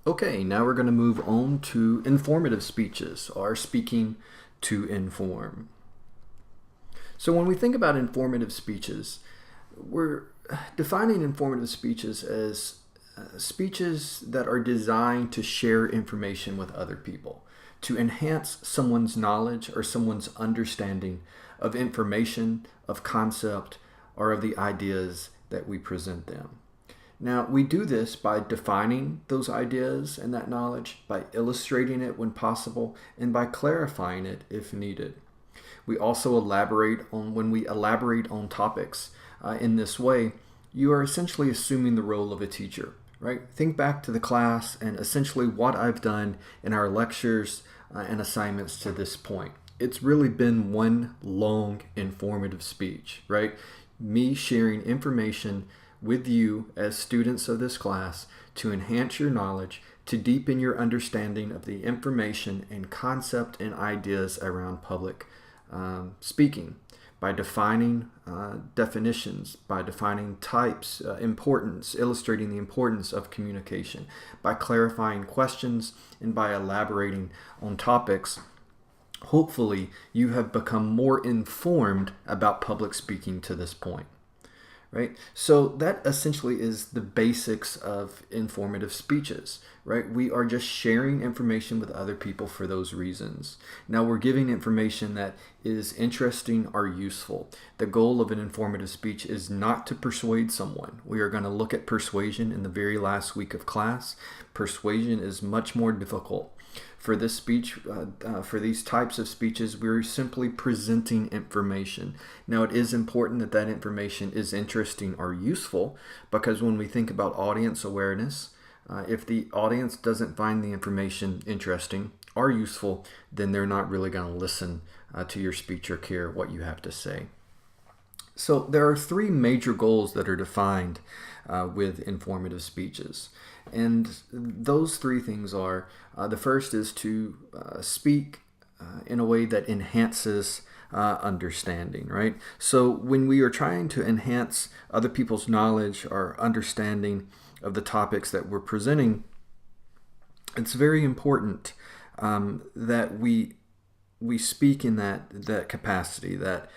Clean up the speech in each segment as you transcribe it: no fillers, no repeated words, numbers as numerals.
Okay, now we're going to move on to informative speeches, or speaking to inform. So when we think about informative speeches, we're defining informative speeches as speeches that are designed to share information with other people, to enhance someone's knowledge or someone's understanding of information, of concept, or of the ideas that we present them. Now, we do this by defining those ideas and that knowledge, by illustrating it when possible, and by clarifying it if needed. We also when we elaborate on topics in this way, you are essentially assuming the role of a teacher, right? Think back to the class and essentially what I've done in our lectures and assignments to this point. It's really been one long informative speech, right? Me sharing information with you as students of this class to enhance your knowledge, to deepen your understanding of the information and concept and ideas around public speaking, by defining definitions, by defining types, importance, illustrating the importance of communication, by clarifying questions, and by elaborating on topics. Hopefully, you have become more informed about public speaking to this point. Right? So that essentially is the basics of informative speeches, right? We are just sharing information with other people for those reasons. Now we're giving information that is interesting or useful. The goal of an informative speech is not to persuade someone. We are going to look at persuasion in the very last week of class. Persuasion is much more difficult. For this speech, for these types of speeches, we're simply presenting information. Now, it is important that that information is interesting or useful, because when we think about audience awareness, if the audience doesn't find the information interesting or useful, then they're not really going to listen to your speech or care what you have to say. So there are three major goals that are defined with informative speeches. And those three things are, the first is to speak in a way that enhances understanding, right? So when we are trying to enhance other people's knowledge or understanding of the topics that we're presenting, it's very important that we speak in that capacity, that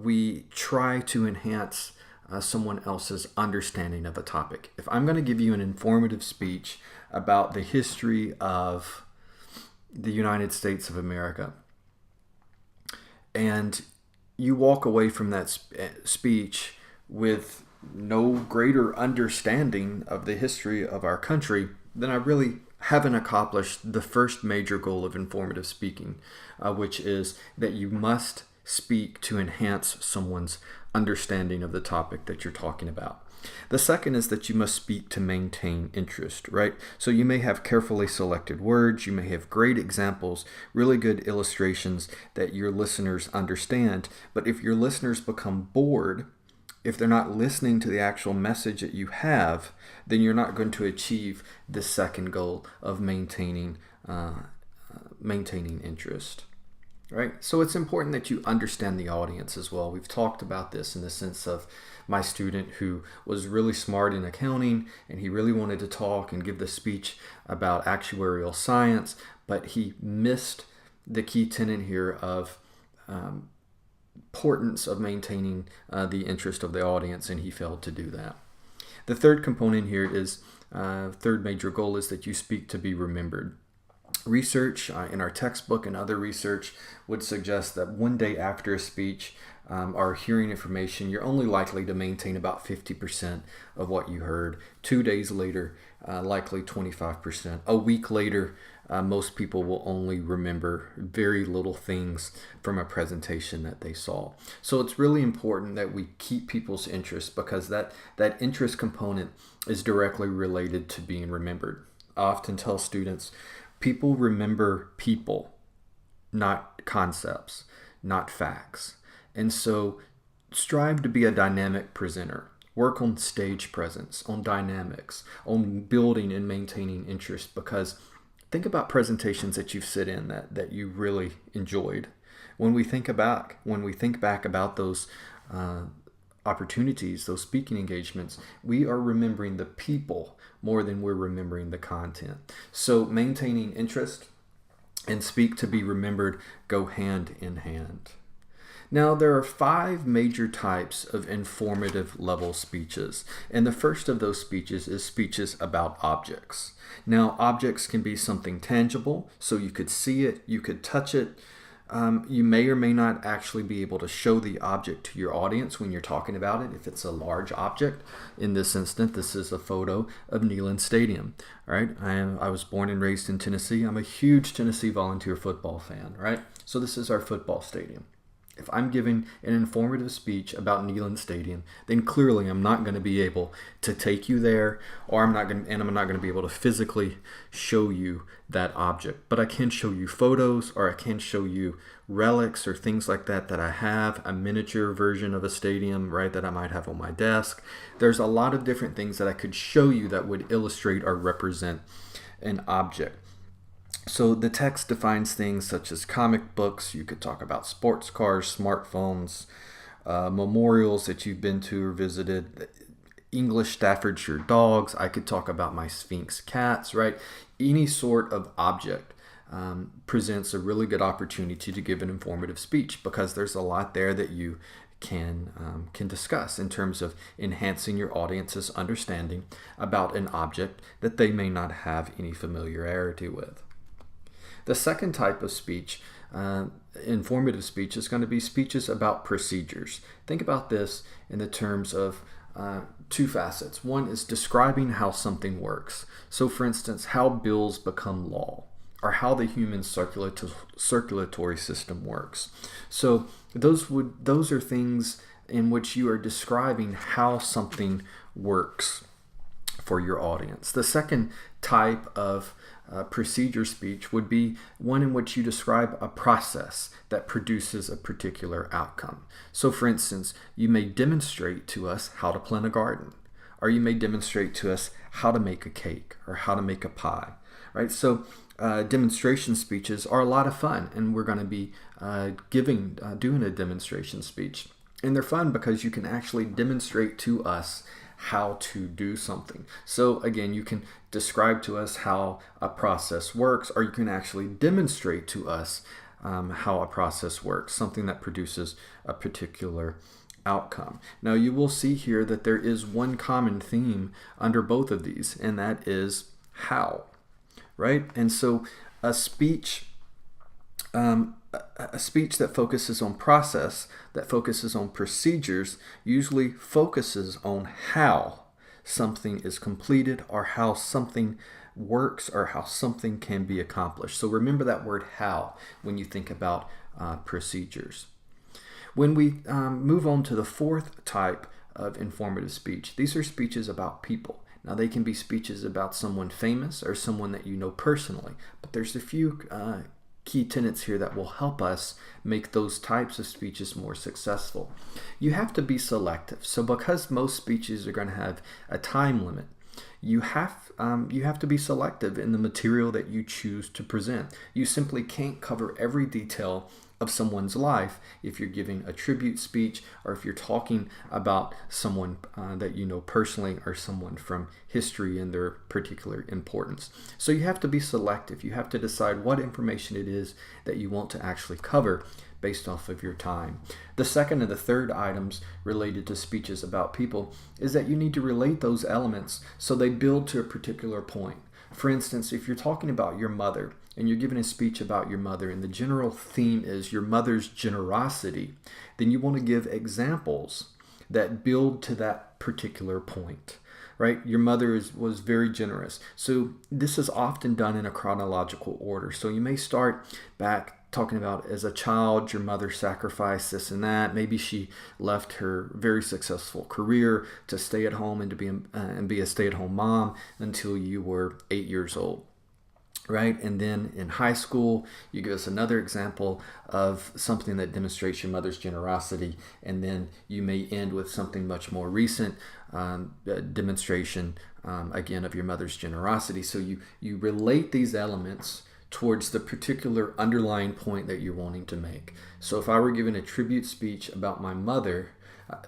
we try to enhance someone else's understanding of a topic. If I'm going to give you an informative speech about the history of the United States of America, and you walk away from that speech with no greater understanding of the history of our country, then I really haven't accomplished the first major goal of informative speaking, which is that you must speak to enhance someone's understanding of the topic that you're talking about. The second is that you must speak to maintain interest, right? So you may have carefully selected words, you may have great examples, really good illustrations that your listeners understand, but if your listeners become bored, if they're not listening to the actual message that you have, then you're not going to achieve the second goal of maintaining interest. Right? So it's important that you understand the audience as well. We've talked about this in the sense of my student who was really smart in accounting and he really wanted to talk and give the speech about actuarial science, but he missed the key tenet here of importance of maintaining the interest of the audience, and he failed to do that. The third component here is, third major goal is that you speak to be remembered. Research in our textbook and other research would suggest that one day after a speech or hearing information, you're only likely to maintain about 50% of what you heard. 2 days later, likely 25%. A week later, most people will only remember very little things from a presentation that they saw. So it's really important that we keep people's interest, because that interest component is directly related to being remembered. I often tell students, people remember people, not concepts, not facts. And so strive to be a dynamic presenter. Work on stage presence, on dynamics, on building and maintaining interest, because think about presentations that you've sit in that you really enjoyed. When we think back about those opportunities, those speaking engagements, we are remembering the people more than we're remembering the content. So maintaining interest and speak to be remembered go hand in hand. Now, there are 5 major types of informative level speeches, and the first of those speeches is speeches about objects. Now, objects can be something tangible, so you could see it, you could touch it. You may or may not actually be able to show the object to your audience when you're talking about it, if it's a large object. In this instance, this is a photo of Neyland Stadium. All right, I was born and raised in Tennessee. I'm a huge Tennessee Volunteer football fan, right? So this is our football stadium. If I'm giving an informative speech about Neyland Stadium, then clearly I'm not going to be able to take you there, or I'm not going to be able to physically show you that object. But I can show you photos, or I can show you relics or things like that I have, a miniature version of a stadium, right, that I might have on my desk. There's a lot of different things that I could show you that would illustrate or represent an object. So the text defines things such as comic books. You could talk about sports cars, smartphones, memorials that you've been to or visited, English Staffordshire dogs. I could talk about my Sphinx cats, right? Any sort of object presents a really good opportunity to give an informative speech, because there's a lot there that you can discuss in terms of enhancing your audience's understanding about an object that they may not have any familiarity with. The second type of speech, informative speech, is going to be speeches about procedures. Think about this in the terms of 2 facets. One is describing how something works. So for instance, how bills become law, or how the human circulatory system works. So those are things in which you are describing how something works for your audience. The second type of procedure speech would be one in which you describe a process that produces a particular outcome. So for instance, you may demonstrate to us how to plant a garden, or you may demonstrate to us how to make a cake or how to make a pie, right? So demonstration speeches are a lot of fun, and we're going to be doing a demonstration speech. And they're fun because you can actually demonstrate to us how to do something. So again, you can describe to us how a process works, or you can actually demonstrate to us how a process works, something that produces a particular outcome. Now you will see here that there is one common theme under both of these, and that is how, right? And so a speech that focuses on process, that focuses on procedures, usually focuses on how something is completed, or how something works, or how something can be accomplished. So remember that word how when you think about procedures. When we move on to the 4th type of informative speech, these are speeches about people. Now they can be speeches about someone famous or someone that you know personally, but there's a few key tenets here that will help us make those types of speeches more successful. You have to be selective. So because most speeches are going to have a time limit, you have to be selective in the material that you choose to present. You simply can't cover every detail of someone's life if you're giving a tribute speech, or if you're talking about someone that you know personally, or someone from history and their particular importance. So you have to be selective. You have to decide what information it is that you want to actually cover based off of your time. The second and the third items related to speeches about people is that you need to relate those elements so they build to a particular point. For instance, if you're talking about your mother, and you're giving a speech about your mother, and the general theme is your mother's generosity, then you want to give examples that build to that particular point, right? Your mother was very generous. So this is often done in a chronological order. So you may start back talking about, as a child, your mother sacrificed this and that. Maybe she left her very successful career to stay at home and to be a stay-at-home mom until you were 8 years old. Right? And then in high school, you give us another example of something that demonstrates your mother's generosity. And then you may end with something much more recent, demonstration, again, of your mother's generosity. So you relate these elements towards the particular underlying point that you're wanting to make. So if I were giving a tribute speech about my mother,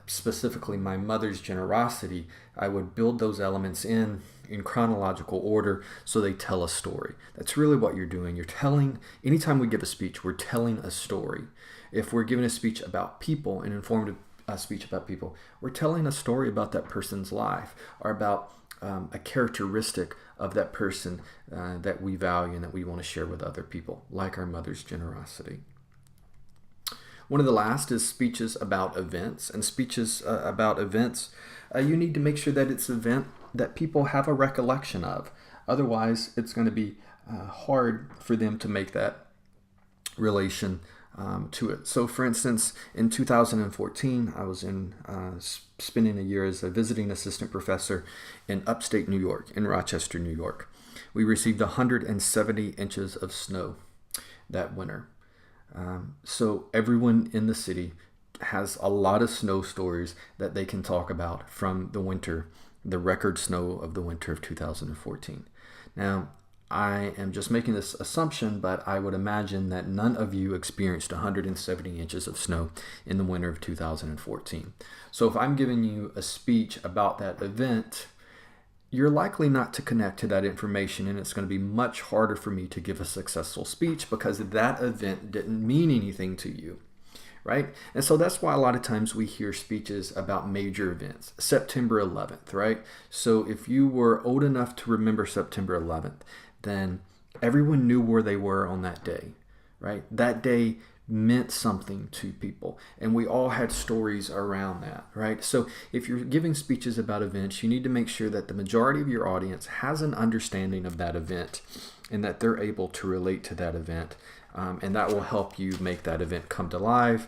specifically my mother's generosity, I would build those elements in chronological order so they tell a story. That's really what you're doing. You're telling, anytime we give a speech, we're telling a story. If we're giving a speech about people, an informative speech about people, we're telling a story about that person's life or about a characteristic of that person that we value and that we want to share with other people, like our mother's generosity. One of the last is speeches about events. And speeches about events, you need to make sure that it's an event that people have a recollection of. Otherwise, it's going to be hard for them to make that relation to it. So, for instance, in 2014, I was spending a year as a visiting assistant professor in upstate New York, in Rochester, New York. We received 170 inches of snow that winter. So everyone in the city has a lot of snow stories that they can talk about from the winter, the record snow of the winter of 2014. Now, I am just making this assumption, but I would imagine that none of you experienced 170 inches of snow in the winter of 2014. So if I'm giving you a speech about that event, you're likely not to connect to that information, and it's going to be much harder for me to give a successful speech because that event didn't mean anything to you, right? And so that's why a lot of times we hear speeches about major events. September 11th, right? So if you were old enough to remember September 11th, then everyone knew where they were on that day, right? That day meant something to people, and we all had stories around that, right? So if you're giving speeches about events, you need to make sure that the majority of your audience has an understanding of that event and that they're able to relate to that event, and that will help you make that event come alive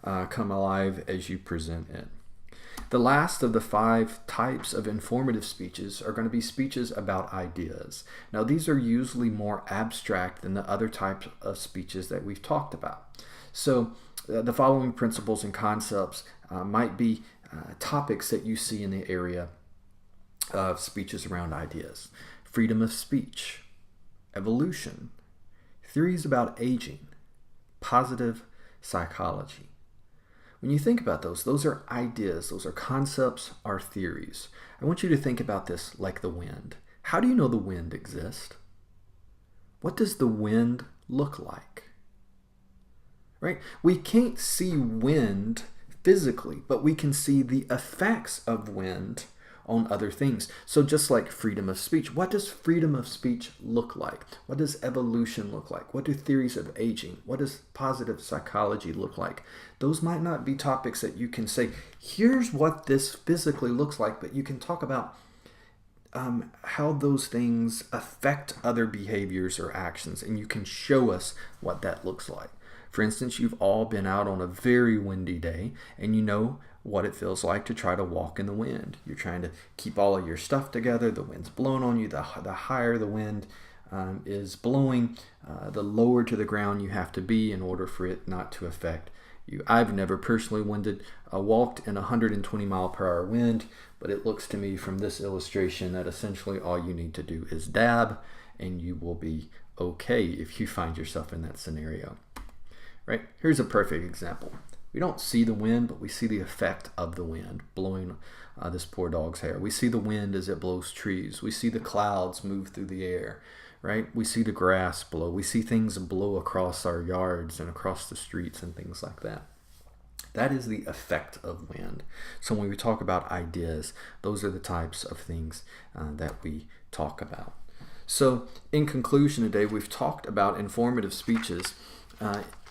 as you present it. The last of the 5 types of informative speeches are going to be speeches about ideas. Now, these are usually more abstract than the other types of speeches that we've talked about. So, the following principles and concepts might be topics that you see in the area of speeches around ideas. Freedom of speech, evolution, theories about aging, positive psychology. When you think about those are ideas, those are concepts, are theories. I want you to think about this like the wind. How do you know the wind exists? What does the wind look like? Right? We can't see wind physically, but we can see the effects of wind on other things. So just like freedom of speech, what does freedom of speech look like? What does evolution look like? What do theories of aging? What does positive psychology look like? Those might not be topics that you can say, here's what this physically looks like, but you can talk about how those things affect other behaviors or actions, and you can show us what that looks like. For instance, you've all been out on a very windy day, and you know what it feels like to try to walk in the wind. You're trying to keep all of your stuff together. The wind's blowing on you. The higher the wind is blowing, the lower to the ground you have to be in order for it not to affect you. I've never personally walked in 120 mile per hour wind, but it looks to me from this illustration that essentially all you need to do is dab, and you will be okay if you find yourself in that scenario. Right? Here's a perfect example. We don't see the wind, but we see the effect of the wind blowing this poor dog's hair. We see the wind as it blows trees. We see the clouds move through the air, right? We see the grass blow. We see things blow across our yards and across the streets and things like that. That is the effect of wind. So when we talk about ideas, those are the types of things that we talk about. So in conclusion today, we've talked about informative speeches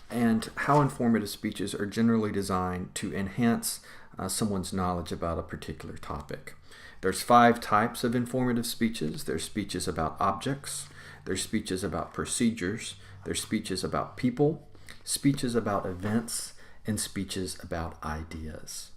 and how informative speeches are generally designed to enhance someone's knowledge about a particular topic. There's 5 types of informative speeches. There's speeches about objects, there's speeches about procedures, there's speeches about people, speeches about events, and speeches about ideas.